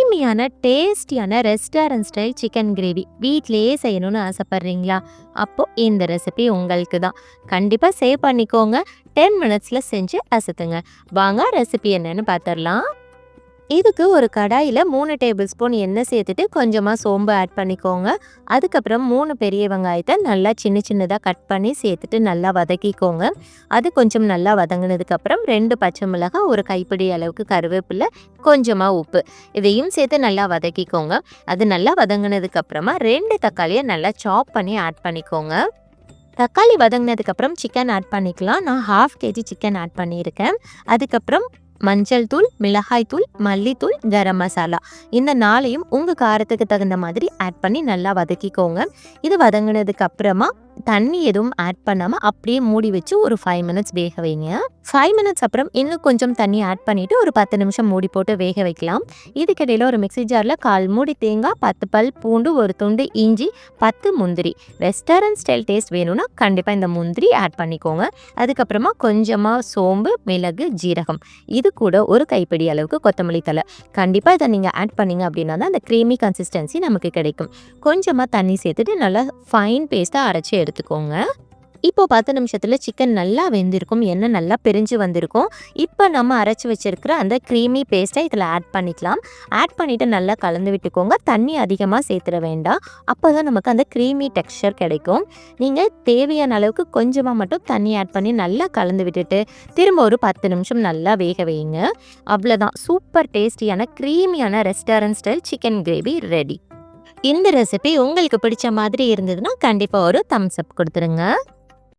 க்ரீமியான டேஸ்டியான restaurant style chicken gravy வீட்டிலேயே செய்யணும்னு ஆசைப்பட்றீங்களா? அப்போ இந்த ரெசிபி உங்களுக்கு தான். கண்டிப்பாக சேவ் பண்ணிக்கோங்க. 10 மினிட்ஸில் செஞ்சு அசத்துங்க. வாங்க ரெசிபி என்னன்னு பார்த்துடலாம். இதுக்கு ஒரு கடாயில் 3 டேபிள் ஸ்பூன் எண்ணெய் சேர்த்துட்டு கொஞ்சமாக சோம்பு ஆட் பண்ணிக்கோங்க. அதுக்கப்புறம் 3 பெரிய வெங்காயத்தை நல்லா சின்ன சின்னதாக கட் பண்ணி சேர்த்துட்டு நல்லா வதக்கிக்கோங்க. அது கொஞ்சம் நல்லா வதங்கினதுக்கப்புறம் 2 பச்சை மிளகாய், ஒரு கைப்பிடி அளவுக்கு கருவேப்பிலை, கொஞ்சமாக உப்பு இதையும் சேர்த்து நல்லா வதக்கிக்கோங்க. அது நல்லா வதங்கினதுக்கப்புறமா 2 தக்காளியை நல்லா சாப் பண்ணி ஆட் பண்ணிக்கோங்க. தக்காளி வதங்கினதுக்கப்புறம் சிக்கன் ஆட் பண்ணிக்கலாம். நான் 1/2 kg சிக்கன் ஆட் பண்ணியிருக்கேன். அதுக்கப்புறம் மஞ்சள் தூள், மிளகாய் தூள், மல்லித்தூள், கரம் மசாலா இந்த 4ஐயும் உங்கள் காரத்துக்கு தகுந்த மாதிரி ஆட் பண்ணி நல்லா வதக்கிக்கோங்க. இது வதங்கினதுக்கு அப்புறமா தண்ணி எதுவும் ஆட் பண்ணாமல் அப்படியே மூடி வச்சு ஒரு 5 மினிட்ஸ் வேக வைங்க. 5 மினிட்ஸ் அப்புறம் இன்னும் கொஞ்சம் தண்ணி ஆட் பண்ணிவிட்டு ஒரு 10 நிமிஷம் மூடி போட்டு வேக வைக்கலாம். இதுக்கிடையில் ஒரு மிக்ஸி ஜாரில் 1/4 மூடி தேங்காய், 10 பல் பூண்டு, ஒரு துண்டு இஞ்சி, 10 முந்திரி. ரெஸ்டாரண்ட் ஸ்டைல் டேஸ்ட் வேணும்னா கண்டிப்பாக இந்த முந்திரி ஆட் பண்ணிக்கோங்க. அதுக்கப்புறமா கொஞ்சமாக சோம்பு, மிளகு, ஜீரகம், இது கூட ஒரு கைப்பிடி அளவுக்கு கொத்தமல்லி தழை. கண்டிப்பாக இதை நீங்கள் ஆட் பண்ணிங்க அப்படின்னா தான் அந்த க்ரீமி கன்சிஸ்டன்சி நமக்கு கிடைக்கும். கொஞ்சமாக தண்ணி சேர்த்துட்டு நல்லா ஃபைன் பேஸ்ட்டாக அரைச்சி எடுத்துக்கோங்க. இப்போ 10 நிமிஷத்தில் சிக்கன் நல்லா வெந்திருக்கும், எண்ணெய் நல்லா பிரிஞ்சு வந்திருக்கும். இப்போ நம்ம அரைச்சி வச்சிருக்கிற அந்த க்ரீமி பேஸ்ட்டை இதில் ஆட் பண்ணிக்கலாம். ஆட் பண்ணிவிட்டு நல்லா கலந்து விட்டுக்கோங்க. தண்ணி அதிகமாக சேர்த்துட வேண்டாம். அப்போ தான் நமக்கு அந்த க்ரீமி டெக்ஸ்சர் கிடைக்கும். நீங்கள் தேவையான அளவுக்கு கொஞ்சமாக மட்டும் தண்ணி ஆட் பண்ணி நல்லா கலந்து விட்டுட்டு திரும்ப ஒரு 10 நிமிஷம் நல்லா வேக வைங்க. அவ்வளோதான், சூப்பர் டேஸ்டியான க்ரீமியான restaurant style chicken gravy ready. இந்த ரெசிபி உங்களுக்கு பிடிச்ச மாதிரி இருந்ததுன்னா கண்டிப்பாக ஒரு தம்ஸ் அப் கொடுத்துருங்க.